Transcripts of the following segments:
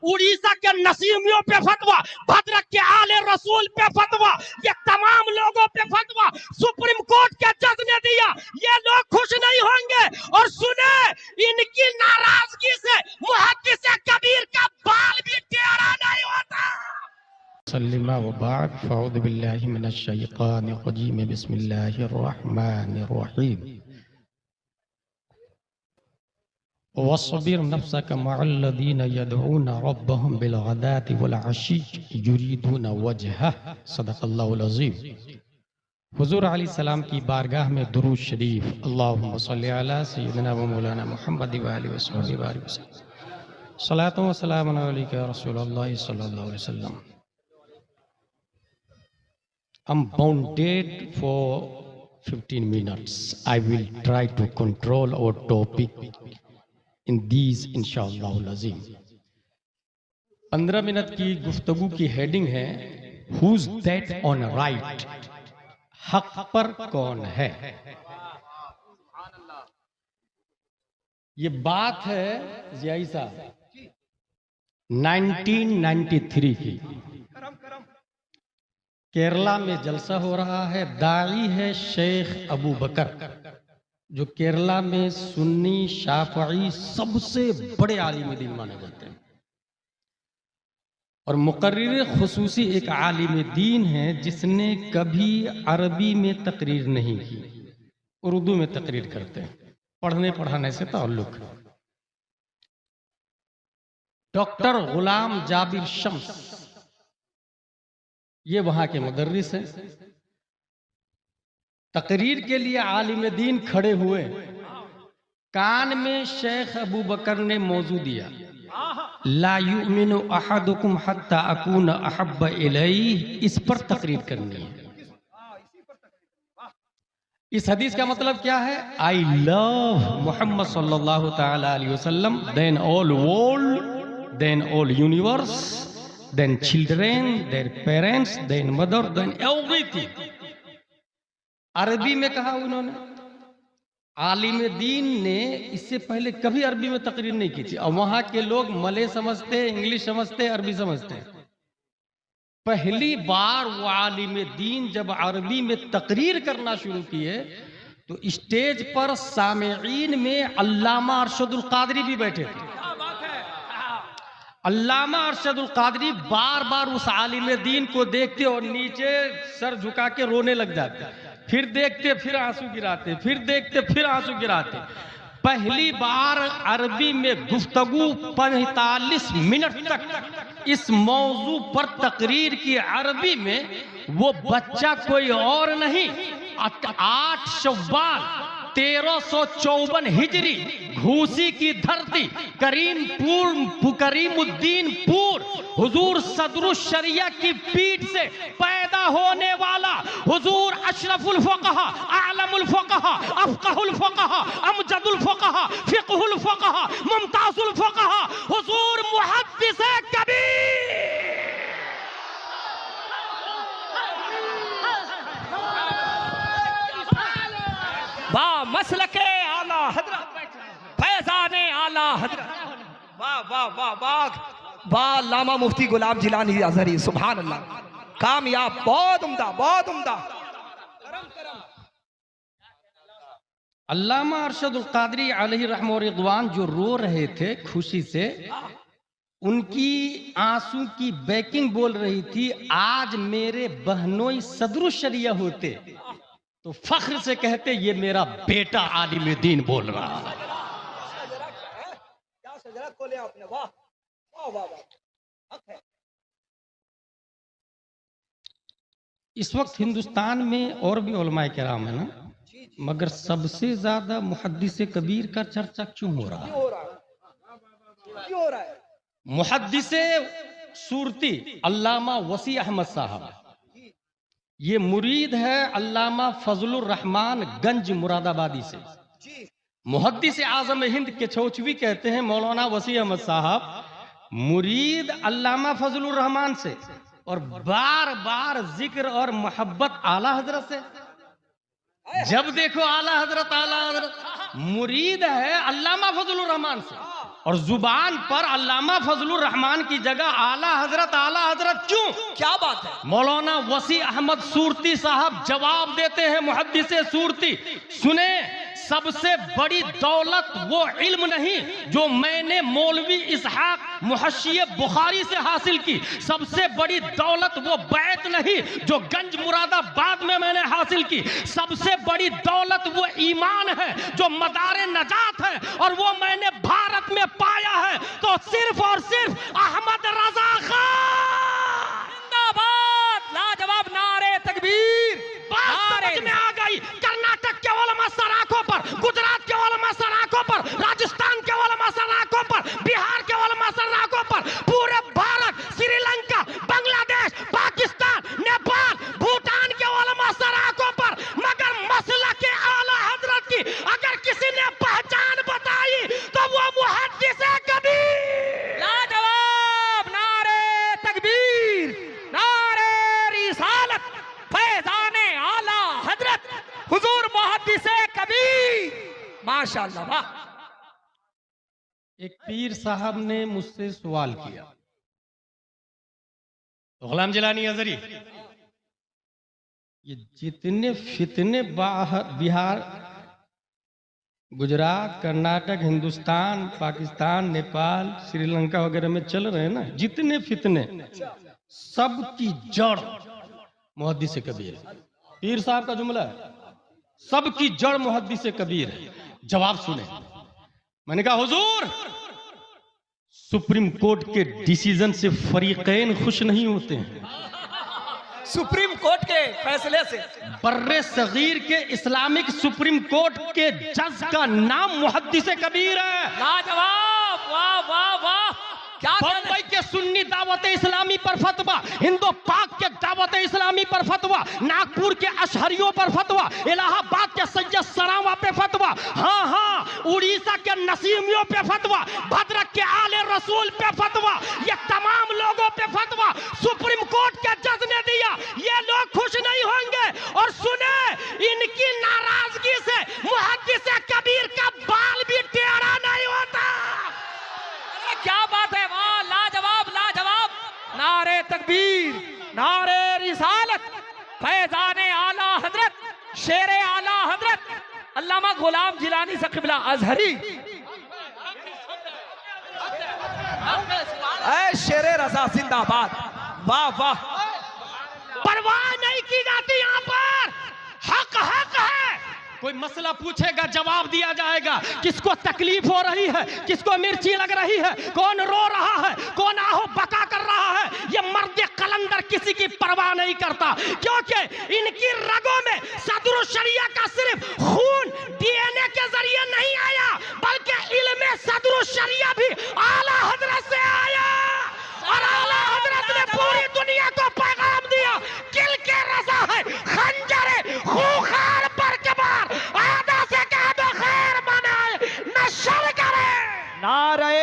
उड़ीसा के नसीमियों पे फतवा, भद्रक के आले रसूल पे फतवा, ये तमाम लोगों पे फतवा सुप्रीम कोर्ट के जज ने दिया। ये लोग खुश नहीं होंगे। और सुने, इनकी नाराजगी से मुहद्दिस कबीर का बाल भी टेढ़ा नहीं होता। सल्लिमा व बाद फ़अऊज़ु बिल्लाहि मिनश शैतानिर रजीम बिस्मिल्लाहिर रहमानिर रहीम वस्बिर नफ्सक मअल्लज़ीना यदऊना रब्बहुम बिलग़दाति वल अशी युरीदूना वजहह सदक़ल्लाहुल अज़ीम। हुज़ूर अलैहिस्सलाम की बारगाह में दुरूद शरीफ। अल्लाहुम्मा सल्लि अला सय्यिदिना व मौलाना मुहम्मद व आलिहि वसल्लम। सलातो व सलामुन अलैका या रसूलल्लाह सल्लल्लाहु अलैहि वसल्लम। I'm bounded for 15 minutes. I will try to control our topic in these इंशाअल्लाह अज़ीम। 15 मिनट की गुफ्तगू की हेडिंग है Who's that on right? हक पर कौन है। ये बात है ज़ियाई साहब 1993 की। केरला में जलसा हो रहा है। दाई है शेख अबू बकर, जो केरला में सुन्नी शाफई सबसे बड़े आलिम दीन माने जाते हैं, और मुकर्रिर खुसूसी एक आलिम दीन है जिसने कभी अरबी में तकरीर नहीं की, उर्दू में तकरीर करते हैं, पढ़ने पढ़ाने से ताल्लुक। डॉक्टर गुलाम जाबिर शम्स ये वहां के मुदर्रिस हैं। तकरीर के लिए आलिम दीन खड़े हुए, कान में शेख अबू बकर ने मौजू दिया, ला युमिनु अहदुकुम हत्ता अकून अहब्ब इलैहि, इस पर तकरीर करनी है। इस हदीस का मतलब क्या है? आई लव मोहम्मद सल्लल्लाहु तआला अलैहि वसल्लम, then all world, then all universe, then children, their parents, then mother, then everything। अरबी में कहा उन्होंने। आलिम दीन ने इससे पहले कभी अरबी में तकरीर नहीं की थी, और वहां के लोग मलय समझते, इंग्लिश समझते, अरबी समझते हैं। पहली बार वो आलिम दीन जब अरबी में तकरीर करना शुरू किए तो स्टेज पर सामेईन में अल्लामा अरशदुल कादरी भी बैठे थे। अल्लामा अरशदुल कादरी बार बार उस आलिम दीन को देखते और नीचे सर झुका के रोने लग जाते, फिर देखते फिर आंसू गिराते, फिर देखते फिर आंसू गिराते। पहली बार अरबी में गुफ्तगू 45 मिनट तक इस मौजू पर तकरीर की अरबी में। वो बच्चा कोई और नहीं, 8 शव्वाल 1354 हिजरी, घूसी की धरती, करीमुद्दीनपुर, हुजूर सदरुल शरिया की पीठ से पैदा होने वाला हुजूर अशरफुल फक़हा, आलमुल फक़हा, अफ़क़हुल फक़हा, अमजदुल फक़हा, फ़िक़हुल फक़हा, मुमताज़ुल फक़हा, हुजूर मुहद्दिस कबीर। बा मसलके आला हजरत, फैज़ाने आला हजरत, वाह वाह वाह वाह वाह, लामा मुफ्ती गुलाम जिलानी अज़हरी, सुभान अल्लाह, कामयाब, बहुत उम्दा, बहुत उम्दा। अल्लामा अरशदुल कादरी अलैहि रहमत व रिज़वान जो रो रहे थे खुशी से, उनकी आंसू की बैकिंग बोल रही थी, आज मेरे बहनों सदरुल शरिया होते तो फख्र से कहते ये मेरा बेटा आलिम दीन बोल रहा है। इस वक्त हिंदुस्तान में और भी उलमाए किराम है ना, मगर सबसे ज्यादा मुहद्दिस कबीर का चर्चा क्यों हो रहा है? मुहद्दिस सूरती अल्लामा वसी अहमद साहब, ये मुरीद है अल्लामा फजलुर रहमान गंज मुरादाबादी से। मुहद्दिस आजम हिंद के छौचवी कहते हैं मौलाना वसी अहमद साहब, मुरीद अल्लामा फजलुर रहमान से, और बार बार जिक्र और मोहब्बत आला हजरत से। जब देखो आला हजरत, आला हजरत। मुरीद है अल्लामा फजलुर रहमान से, और जुबान पर अल्लामा फजलुर रहमान की जगह आला हजरत क्यों? क्या बात है? मौलाना वसी अहमद सूरती साहब जवाब देते हैं, मुहद्दिसे सूरती। सुने, सबसे बड़ी दौलत वो इल्म नहीं जो मैंने मौलवी इसहाक मुहश्शिय बुखारी से हासिल की, सबसे बड़ी दौलत वो बैत नहीं जो गंज मुरादाबाद में मैंने हासिल की, सबसे बड़ी दौलत वो ईमान है जो मदारे नजात है और वो मैंने भारत में पाया है। तो सिर्फ और सिर्फ अहमद रजा खान। जिंदाबाद, लाजवाब, नारे तकबीर। बात समझ में आ गई। कर्नाटक के उलमा सराखों पर, गुजरात के उलमा सराखों पर, राजस्थान के उलमा सराखों पर, बिहार के उलमा सराखों पर, पूरे भारत, श्रीलंका, बांग्लादेश, पाकिस्तान, नेपाल, भूटान के उलमा सराखों पर, मगर मसला के आला हजरत की अगर किसी ने पहचान बताई तो वो मुहद्दिस कबीर। लाजवाब, नारे तकबीर, नारे रिसालत, फैजाने आला हजरत हुजूर मुहद्दिसे कबीर। माशाअल्लाह, वाह। एक पीर साहब ने मुझसे सवाल किया, तो गुलाम जिलानी अजरी, ये जितने फितने बिहार, गुजरात, कर्नाटक, हिंदुस्तान, पाकिस्तान, नेपाल, श्रीलंका वगैरह में चल रहे हैं ना, जितने फितने, सबकी जड़ मुहद्दिस कबीर है। पीर साहब का जुमला है, सबकी जड़ मुहद्दिस कबीर है। जवाब सुने। मैंने कहा हुजूर, सुप्रीम कोर्ट के डिसीजन से फरीकैन खुश नहीं होते हैं, सुप्रीम कोर्ट के फैसले से। बर्रे सगीर के इस्लामिक सुप्रीम कोर्ट के जज का नाम मुहद्दिस कबीर है। लाजवाब, वाह वाह वाह। क्या बम्बई के सुन्नी दावत इस्लामी पर फतवा, हिंदो पाक के दावत इस्लामी पर फतवा, नागपुर के अशहरियों पर फतवा, इलाहाबाद के सैयद सरावा पे फतवा, हाँ, उड़ीसा के नसीमियों पे फतवा, भद्रक के आले रसूल पे फतवा, ये तमाम लोगों पे फतवा सुप्रीम कोर्ट के जज ने दिया। ये लोग खुश नहीं होंगे। और सुने, इनकी नाराजगी से मुहद्दिस कबीर का बाल भी टेढ़ा नहीं होता। क्या बात है, वाह, लाजवाब, लाजवाब। नारे तकबीर, नारे रिसालत, फैजाने आला हजरत, शेरे आला हजरत अल्लामा गुलाम जिलानी से क़िबला अजहरी। ऐ शेरे रजा जिंदाबाद, वाह वाह। परवाह नहीं की जाती यहाँ पर। हक हक है। कोई मसला पूछेगा, जवाब दिया जाएगा। किसको तकलीफ हो रही है, किसको मिर्ची लग रही है, कौन रो रहा है, कौन आहो बका कर रहा है, ये मर्द कलंदर किसी की परवाह नहीं करता, क्योंकि इनकी रगों में सदरुल शरिया का सिर्फ खून डीएनए के जरिए नहीं आया, बल्कि इल्म सदरुल शरिया भी आला हजरत से आया। और आला हजरत ने पूरी दुनिया को पैगाम दिया, किल के रजा है, खंजर है, खूंखार पर कबार, आदा से कह दो खैर मनाए न शर करे। नारे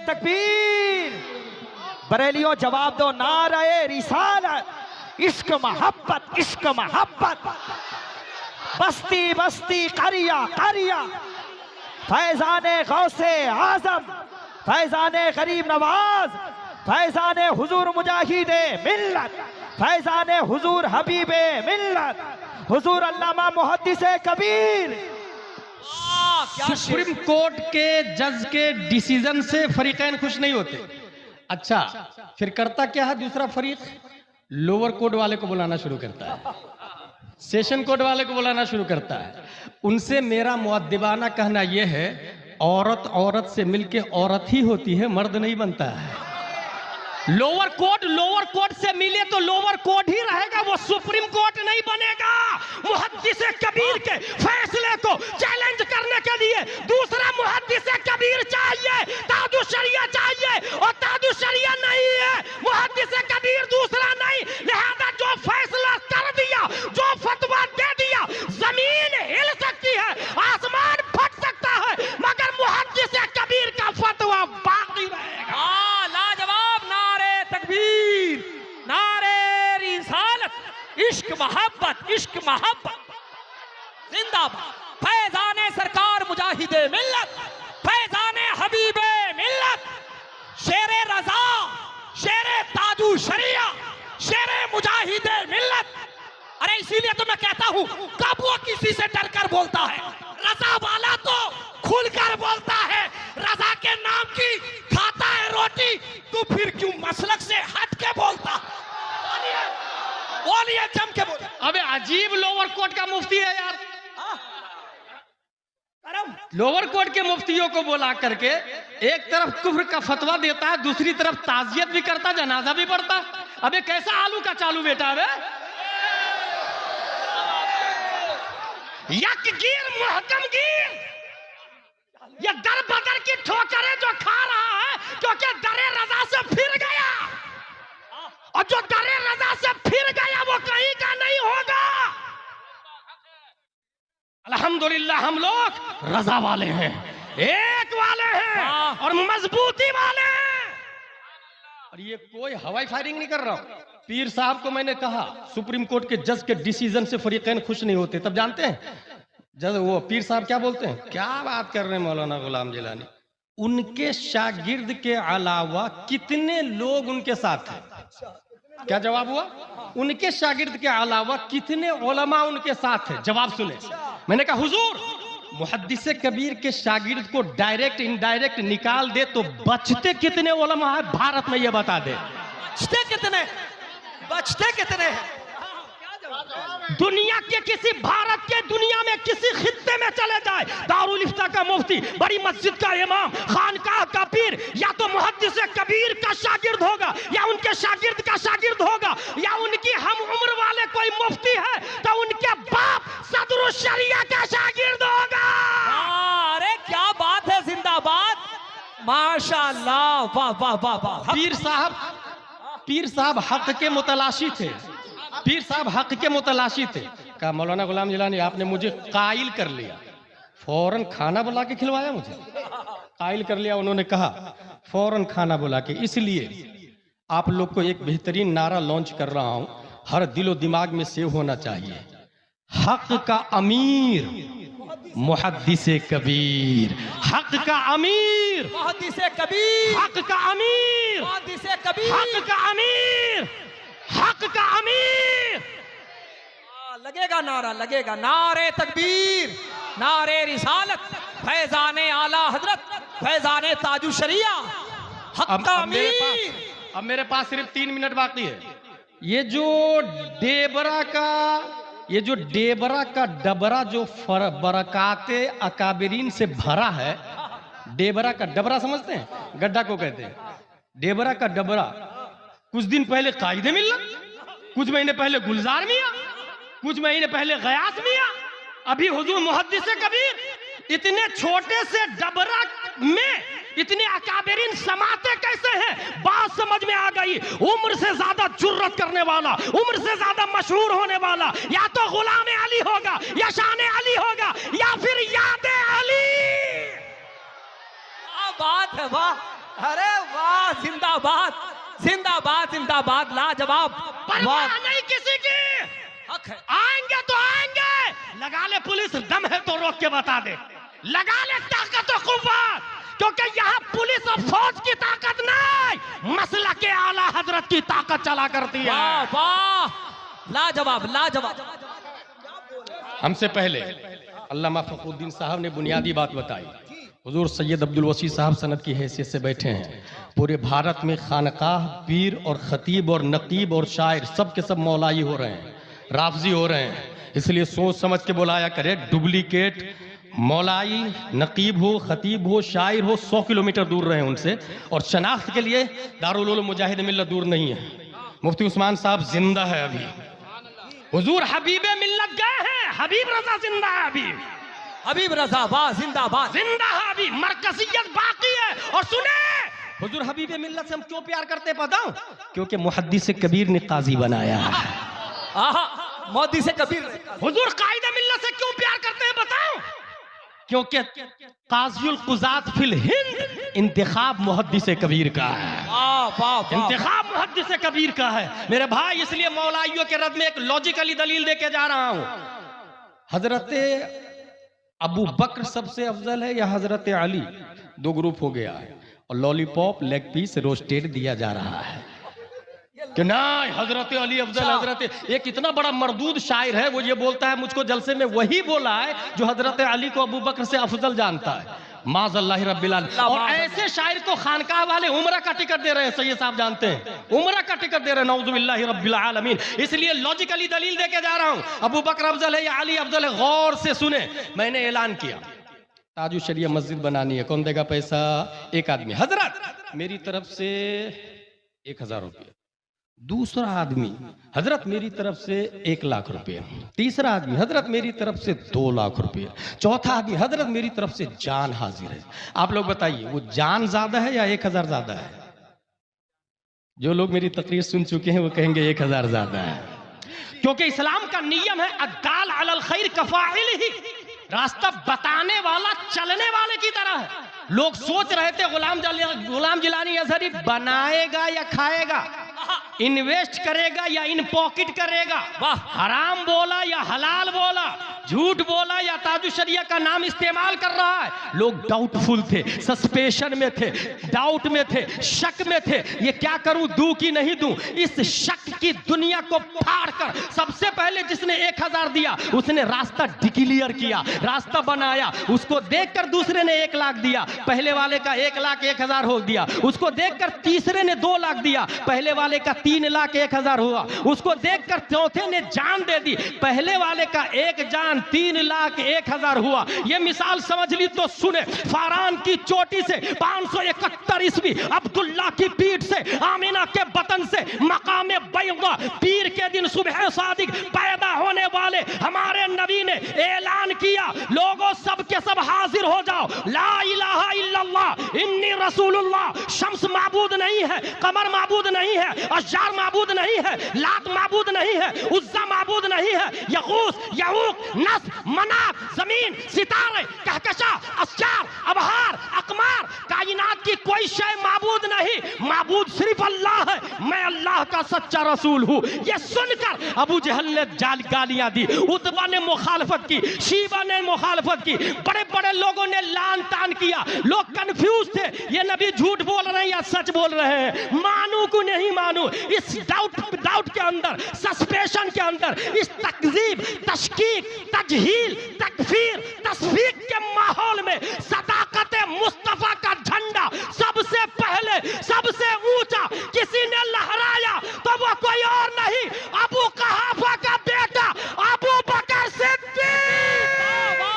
तकबीर, बरेलियों जवाब दो। नारे रिसालत, इश्क मोहब्बत, इश्क मोहब्बत, बस्ती बस्ती करिया करिया, फैजाने गौसे आजम, फैजाने गरीब नवाज, फैजाने हुजूर मुजाहिदे मिल्लत, फैजाने हुजूर हबीबे मिल्लत, हुजूर अल्लामा मुहद्दिसे कबीर। सुप्रीम कोर्ट के जज के डिसीजन से फरीकैन खुश नहीं होते। अच्छा, फिर करता क्या है दूसरा फरीक? लोअर कोर्ट वाले को बुलाना शुरू करता है, सेशन कोर्ट वाले को बुलाना शुरू करता है। उनसे मेरा मुअद्दिबाना कहना यह है, औरत औरत से मिलके औरत ही होती है, मर्द नहीं बनता है। लोअर कोर्ट से मिले तो लोअर कोर्ट ही रहेगा, वो सुप्रीम कोर्ट नहीं बनेगा। मुहद्दिस कबीर के फैसले को चैलेंज करने के लिए दूसरा मुहद्दिस कबीर चाहिए, तादु शरिया चाहिए, और तादु शरिया नहीं है, मुहद्दिस कबीर दूसरा नहीं। लिहाजा जो फैसला कर दिया, जो फतवा दे दिया, जमीन हिल सकती है, आसमान फट सकता है, मगर मुहद्दिस कबीर का फतवा बाकी रहेगा। लाजवाब, नारे तकबीर, नारे रिसालत, इश्क मोहब्बत, इश्क मोहब्बत जिंदाबाद। फैजाने सरकार मुजाहिदे मिल्लत, फैजाने शेरे रजा, शेरे ताजू शरिया, शेरे मुजाहिदे मिल्लत। अरे इसीलिए तो मैं कहता हूं, कब वो किसी से डरकर बोलता है? रजा वाला तो खुलकर बोलता है, रजा के नाम की खाता है रोटी, तू फिर क्यों मसलक से हट के बोलता? बोलिए जम के बोलिए। अबे अजीब लोअर कोर्ट का मुफ्ती है यार। लोअर कोर्ट के मुफ्तियों को बुला करके एक तरफ कुफ्र का फतवा देता है, दूसरी तरफ ताजियत भी करता, जनाजा भी पढ़ता। अबे कैसा आलू का चालू बेटा है? यकगीर मुहकमगीर, ये दर बदर की ठोकरें जो खा रहा है क्योंकि दरे रजा से फिर गया, और जो दरे रजा से फिर गया वो कहीं का नहीं होगा। अल्हम्दुलिल्लाह हम लोग रजा वाले हैं, एक वाले हैं और मजबूती वाले हैं। और ये कोई हवाई फायरिंग नहीं कर रहा हूं। पीर साहब को मैंने कहा सुप्रीम कोर्ट के जज के डिसीजन से फरीकैन खुश नहीं होते, तब जानते हैं जज वो पीर साहब क्या बोलते हैं? क्या बात कर रहे हैं मौलाना गुलाम जिलानी, उनके शागिर्द के अलावा कितने लोग उनके साथ हैं? क्या जवाब हुआ? उनके शागिर्द के अलावा कितने उलमा उनके साथ हैं? जवाब सुने। मैंने कहा हुजूर, मुहद्दिसे कबीर के शागिर्द को डायरेक्ट इनडायरेक्ट निकाल दे तो बचते कितने उलमा है भारत में, ये बता दे। बचते कितने, बचते कितने हैं? दुनिया के किसी, भारत के दुनिया में किसी खित्ते में चले जाए, दारुल इफ्ता का मुफ्ती, बड़ी मस्जिद का इमाम, खानकाह का पीर, या तो मुहद्दिस कबीर का शागिर्द होगा, या उनके शागिर्द का शागिर्द होगा, या उनकी हम उम्र वाले कोई मुफ्ती है तो उनके बाप सदरुल शरिया का शागिर्द होगा। अरे क्या बात है, जिंदाबाद, माशाअल्लाह, वाह वाह वाह वाह। पीर साहब हक के मुतलाशी थे, पीर साहब हक के मुतलाशी थे। कहा मौलाना गुलाम जिलानी आपने मुझे कायल कर लिया, फौरन खाना बुला के खिलवाया, मुझे कायल कर लिया। उन्होंने कहा फौरन खाना बुला के, इसलिए आप लोग को एक बेहतरीन नारा लॉन्च कर रहा हूं, हर दिलो दिमाग में सेव होना चाहिए, हक का अमीर मुहद्दिसे कबीर, हक का अमीर मुहद्दिसे कबीर, हक का अमीर मुहद्दिसे कबीर, हक का अमीर, हक का अमीर। लगेगा नारा, लगेगा नारे तकबीर, नारे रिसालत, फैजाने आला हजरत, फैजाने ताजू शरिया, हक का अमीर। अब मेरे पास सिर्फ 3 मिनट बाकी है। ये जो डेबरा का डबरा जो बरकाते अकाबरीन से भरा है, डेबरा का डबरा समझते हैं? गड्ढा को कहते हैं डेबरा का डबरा। कुछ दिन पहले कायदे मिल्लत, कुछ महीने पहले गुलजार मियां, कुछ महीने पहले गयास मियां, अभी हुजूर मुहद्दिसे कबीर। इतने छोटे से डबरा में इतने अकाबरीन समाते कैसे हैं? बात समझ में आ गई। उम्र से ज्यादा जुर्रत करने वाला, उम्र से ज्यादा मशहूर होने वाला या तो गुलाम अली होगा, या शान अली होगा, या फिर याद अली। क्या बात है, वाह, अरे वाह, जिंदाबाद जिंदाबाद जिंदाबाद, लाजवाब। परवाह नहीं किसी की, हक है। आएंगे तो आएंगे, लगा ले पुलिस, दम है तो रोक के बता दे, लगा ले ताकत और कुव्वत, क्योंकि यहाँ पुलिस और फौज की ताकत नहीं, मसला के आला हजरत की ताकत चला करती है। वाह वाह, लाजवाब लाजवाब। हमसे पहले अल्लामा फखरुद्दीन साहब ने बुनियादी बात बताई। हुजूर सैयद अब्दुल वसी साहब सनद की हैसियत से बैठे हैं। पूरे भारत में खानकाह, पीर और खतीब और नकीब और शायर सब के सब मौलाई हो रहे हैं, राफजी हो रहे हैं। इसलिए सोच समझ के बुलाया करे। डुप्लीकेट मौलाई, नकीब हो, खतीब हो, शायर हो, 100 किलोमीटर दूर रहे उनसे। और शनाख्त के लिए दारुल उलूम मुजाहिद मिल्लत दूर नहीं है। मुफ्ती उस्मान साहब जिंदा है अभी। हुजूर हबीबे मिल्लत गए हैं, हबीब रजा जिंदा है अभी। हबीब रजा, वाह, जिंदाबाद, जिंदा है अभी, मरकजियत बाकी है। और सुने, हुजूर हबीबे मिल्लत से हम क्यों प्यार करते बताऊं? क्योंकि मुहद्दिस कबीर ने काजी बनाया है। आहा, मोदी से कबीर। हुजूर कायदे मिल्लत से क्यों प्यार करते हैं बताओ? क्योंकि काज़ियुल कुज़ात फिल हिंद इंतखाब मुहद्दिस कबीर का है। वाह वाह वाह, इंतखाब मुहद्दिस कबीर का है मेरे भाई। इसलिए मौलाइयों के रद में एक लॉजिकली दलील देके जा रहा हूं। हजरत अबू बकर सबसे अफजल है या हजरत अली? 2 ग्रुप हो गया है। और लॉलीपॉप लेग पीस रोस्टेड दिया जा रहा है कि ना हजरत अली अफजल हजरत। एक इतना बड़ा मरदूद शायर है, वो ये बोलता है मुझको जलसे में वही बोला है जो हजरत अली को अबू बकर से अफजल जानता है। माज़अल्लाह रब्बिल आलमीन। और ऐसे शायर को खानकाह वाले उम्रा का टिकट दे रहे हैं, सैयद साहब जानते हैं, उम्रा का टिकट दे रहे हैं, नऊजुबिल्लाहि रब्बिल आलमीन। इसलिए लॉजिकली दलील देके जा रहा हूं, अबू बकर अफजल है या अली अफजल है, गौर से सुने। मैंने ऐलान किया ताजुश शरिया मस्जिद बनानी है, कौन देगा पैसा? एक आदमी, हजरत मेरी तरफ से 1000 रुपये। दूसरा आदमी, हजरत मेरी तरफ से 1 लाख रुपए। तीसरा आदमी, हजरत मेरी तरफ से 2 लाख रुपए। चौथा आदमी, हजरत मेरी तरफ से जान हाजिर है। आप लोग बताइए वो जान ज्यादा है या 1000 ज्यादा है? जो लोग मेरी तकरीर सुन चुके हैं वो कहेंगे 1000 ज्यादा है, क्योंकि इस्लाम का नियम है अद्दाल अलल खैर कफाइलिही, रास्ता बताने वाला चलने वाले की तरह है। लोग सोच रहे थे गुलाम जिलानी अजहरी बनाएगा या खाएगा, इन्वेस्ट करेगा या इन पॉकेट करेगा, हराम बोला या हलाल बोला, झूठ बोला या ताजुश शरिया का नाम इस्तेमाल कर रहा है। लोग डाउटफुल थे, सस्पेशन में थे, डाउट में थे, शक में थे, ये क्या करूं, दूं कि नहीं दूं। इस शक की दुनिया को फाड़ कर सबसे पहले जिसने 1000 दिया उसने रास्ता डिक्लेयर किया, रास्ता बनाया। उसको देखकर दूसरे ने 1 लाख दिया, पहले वाले का 1 लाख 1000 हो दिया। उसको देखकर तीसरे ने 2 लाख दिया, पहले वाले का 3 लाख 1000 हुआ। उसको देखकर चौथे ने जान दे दी, पहले वाले का 1 जान 3 लाख 1000 हुआ। ये मिसाल समझ ली तो सुने। फारान की चोटी से 571 ईस्वी अब्दुल्ला की पीठ से आमिना के बतन से मकाम बैदा पीर के दिन सुबह सादिक पैदा होने वाले हमारे नबी ने ऐलान किया, लोगों सब के सब हाजिर हो जाओ, ला इलाहा इल्लल्लाह इन्नी रसूलुल्लाह। शम्स माबूद नहीं है, कमर माबूद नहीं है, अशजार माबूद नहीं है, लात माबूद नहीं है, उज्जा माबूद नहीं है, यगूस यऊक नस मनात जमीन सितारे कहकशा अशजार अबहार अकमार कायनात की कोई शय माबूद नहीं, माबूद सिर्फ अल्लाह है। मैं अल्लाह का सच्चा रसूल हूँ। ये सुनकर अबू जहल ने गालियां दी, उतबा ने मुखालफत की, शीबा ने मुखालफत की, बड़े बड़े लोगों ने लान तान किया। लोग कंफ्यूज थे, ये नबी झूठ बोल रहे हैं या सच बोल रहे हैं, मानू को नहीं मानू। इस डाउट के अंदर, सस्पेशन के अंदर, इस तकजीब तशकीक तजहील तकफीर तस्फीक के माहौल में सदाकत मुस्तफा का झंडा सबसे पहले सबसे ऊंचा किसी ने लहराया तो वो कोई और नहीं, अबू कहाफा का बेटा अबू बकर सिद्दीक।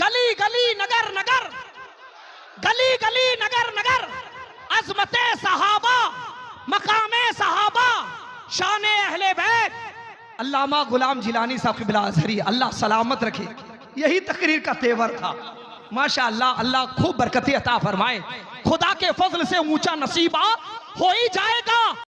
गली गली नगर नगर, गली गली नगर नगर, अज़मते सहाबा मकामे सहाबा शान अहले बैत। अल्लामा गुलाम जिलानी साहब क़िबला अज़हरी अल्लाह सलामत रखे, यही तकरीर का तेवर था। माशाअल्लाह, अल्लाह खूब बरकतें अता फरमाए। खुदा के फजल से ऊंचा नसीबा हो ही जाएगा